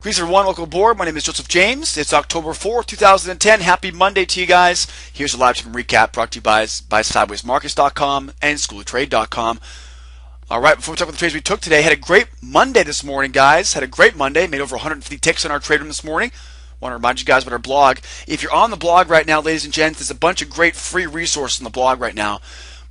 Greaser One Local Board. My name is Joseph James. It's October 4th, 2010. Happy Monday to you guys. Here's a live stream recap brought to you by SidewaysMarkets.com and SchoolOfTrade.com. All right, before we talk about the trades we took today, had a great Monday this morning, guys. Had a great Monday. Made over 150 ticks on our trade room this morning. Want to remind you guys about our blog. If you're on the blog right now, ladies and gents, there's a bunch of great free resources on the blog right now.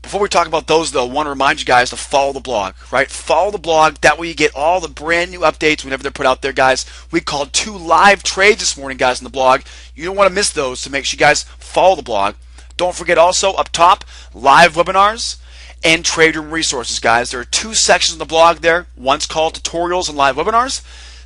Before we talk about those, though, I want to remind you guys to follow the blog, right? Follow the blog. That way you get all the brand new updates whenever they're put out there, guys. We called 2 live trades this morning, guys, on the blog. You don't want to miss those, so make sure you guys follow the blog. Don't forget also, up top, live webinars and trade room resources, guys. There are 2 sections on the blog there. One's called tutorials and live webinars.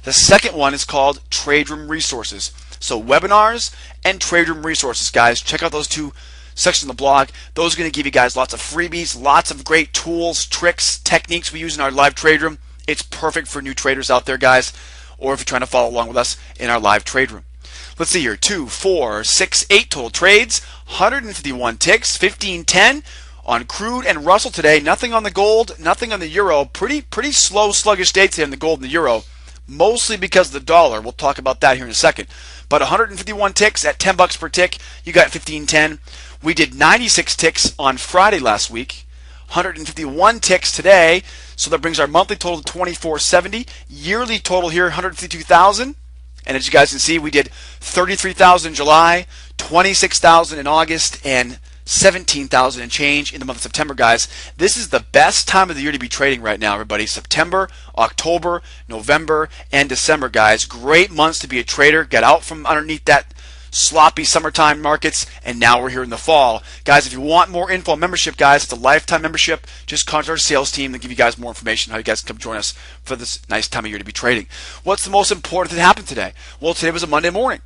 The second one is called trade room resources. So webinars and trade room resources, guys. Check out those 2 section of the blog. Those are going to give you guys lots of freebies, lots of great tools, tricks, techniques we use in our live trade room. It's perfect for new traders out there, guys, or if you're trying to follow along with us in our live trade room. Let's see here, 2, 4, 6, 8 total trades, 151 ticks, 1510 on crude and Russell today. Nothing on the gold, nothing on the euro. Pretty slow, sluggish day today on the gold and the euro, mostly because of the dollar. We'll talk about that here in a second. But 151 ticks at $10 per tick. You got 1510. We did 96 ticks on Friday last week, 151 ticks today, so that brings our monthly total to 2470. Yearly total here, 152,000. And as you guys can see, we did 33,000 in July, 26,000 in August, and 17,000 and change in the month of September, guys. This is the best time of the year to be trading right now, everybody. September, October, November, and December, guys. Great months to be a trader. Get out from underneath that sloppy summertime markets, and now we're here in the fall. Guys, if you want more info on membership, guys, it's a lifetime membership. Just contact our sales team to give you guys more information how you guys can come join us for this nice time of year to be trading. What's the most important thing that happened today? Well, today was a Monday morning.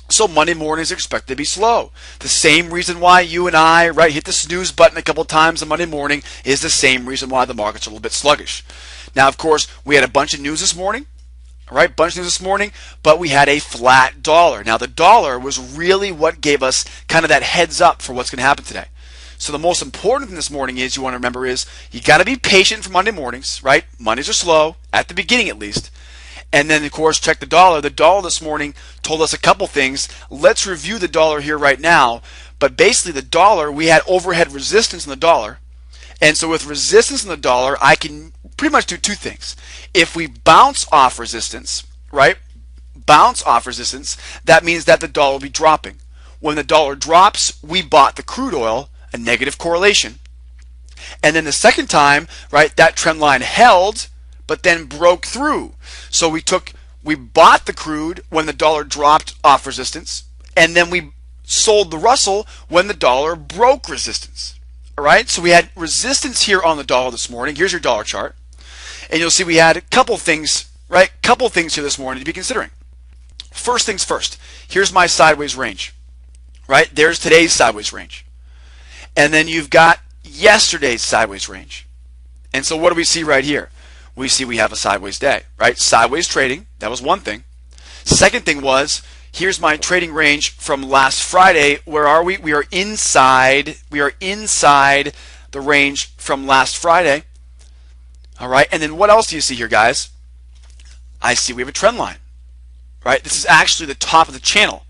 So Monday mornings are expected to be slow. The same reason why you and I, right, hit the snooze button a couple times on Monday morning is the same reason why the markets are a little bit sluggish. Now, of course, we had a bunch of news this morning. All right, bunch of news this morning, but we had a flat dollar. Now, the dollar was really what gave us kind of that heads up for what's going to happen today. So the most important thing this morning is, you want to remember, is you got to be patient for Monday mornings, right? Mondays are slow, at the beginning at least. And then, of course, check the dollar. The dollar this morning told us a couple things. Let's review the dollar here right now. But basically, the dollar, we had overhead resistance in the dollar. And so with resistance in the dollar, I can pretty much do 2 things. If we bounce off resistance, right, bounce off resistance, that means that the dollar will be dropping. When the dollar drops, we bought the crude oil, a negative correlation. And then the second time, right, that trend line held, but then broke through. So we bought the crude when the dollar dropped off resistance, and then we sold the Russell when the dollar broke resistance. All right, so we had resistance here on the dollar this morning. Here's your dollar chart. And you'll see we had a couple things, right? Couple things here this morning to be considering. First things first, here's my sideways range, right? There's today's sideways range. And then you've got yesterday's sideways range. And so what do we see right here? We see we have a sideways day, right? Sideways trading, that was one thing. Second thing was, here's my trading range from last Friday. Where are we? We are inside the range from last Friday. All right, and then what else do you see here, guys? I see we have a trend line, right? This is actually the top of the channel.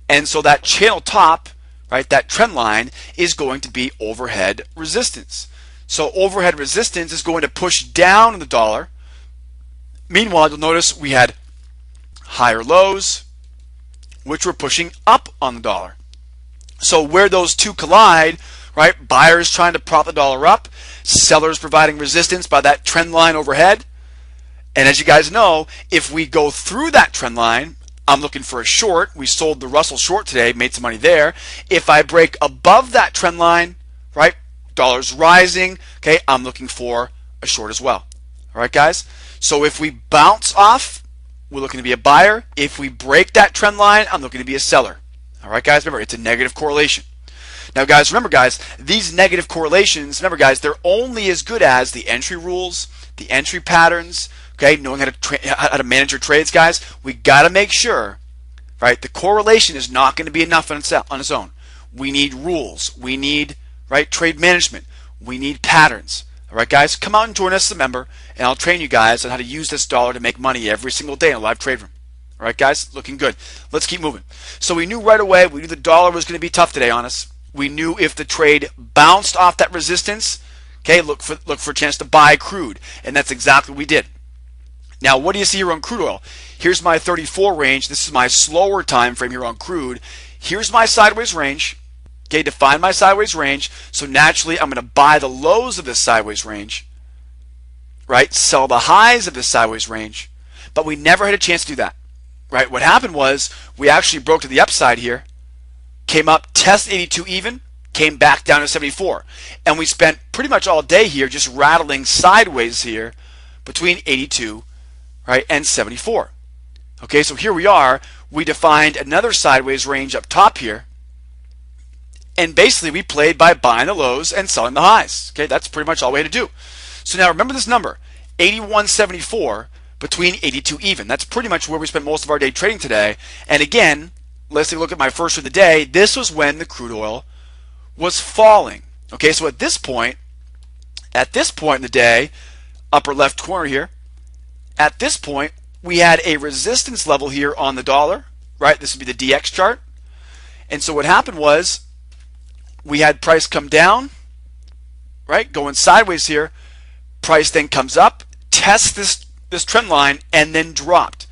And so that channel top, right, that trend line is going to be overhead resistance. So overhead resistance is going to push down the dollar. Meanwhile, you'll notice we had higher lows, which were pushing up on the dollar. So where those 2 collide, right, buyers trying to prop the dollar up, sellers providing resistance by that trend line overhead. And as you guys know, if we go through that trend line, I'm looking for a short. We sold the Russell short today, made some money there. If I break above that trend line, right, dollar's rising, okay, I'm looking for a short as well. All right, guys? So if we bounce off, we're looking to be a buyer. If we break that trend line, I'm looking to be a seller. All right, guys? Remember, it's a negative correlation. Now, guys, remember, guys, these negative correlations, remember, guys, they're only as good as the entry rules, the entry patterns, okay, knowing how to manage your trades, guys. We got to make sure, right, the correlation is not going to be enough on its own. We need rules. We need, right, trade management. We need patterns. All right, guys, come out and join us as a member, and I'll train you guys on how to use this dollar to make money every single day in a live trade room. All right, guys, looking good. Let's keep moving. So we knew right away, we knew the dollar was going to be tough today on us. We knew if the trade bounced off that resistance, okay, look for a chance to buy crude, and that's exactly what we did. Now, what do you see here on crude oil? Here's my 34 range. This is my slower time frame here on crude. Here's my sideways range. Okay, define my sideways range. So naturally, I'm going to buy the lows of this sideways range, right? Sell the highs of this sideways range. But we never had a chance to do that, right? What happened was we actually broke to the upside here, came up, test 82 even, came back down to 74. And we spent pretty much all day here just rattling sideways here between 82, right, and 74. Okay, so here we are. We defined another sideways range up top here. And basically we played by buying the lows and selling the highs. Okay, that's pretty much all we had to do. So now remember this number, 81.74 between 82 even. That's pretty much where we spent most of our day trading today. And again, let's take a look at my first of the day. This was when the crude oil was falling. Okay, so at this point in the day, upper left corner here, at this point, we had a resistance level here on the dollar, right? This would be the DX chart. And so what happened was we had price come down, right? Going sideways here. Price then comes up, tests this trend line, and then dropped.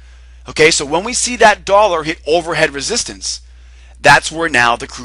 Okay, so when we see that dollar hit overhead resistance, that's where now the crude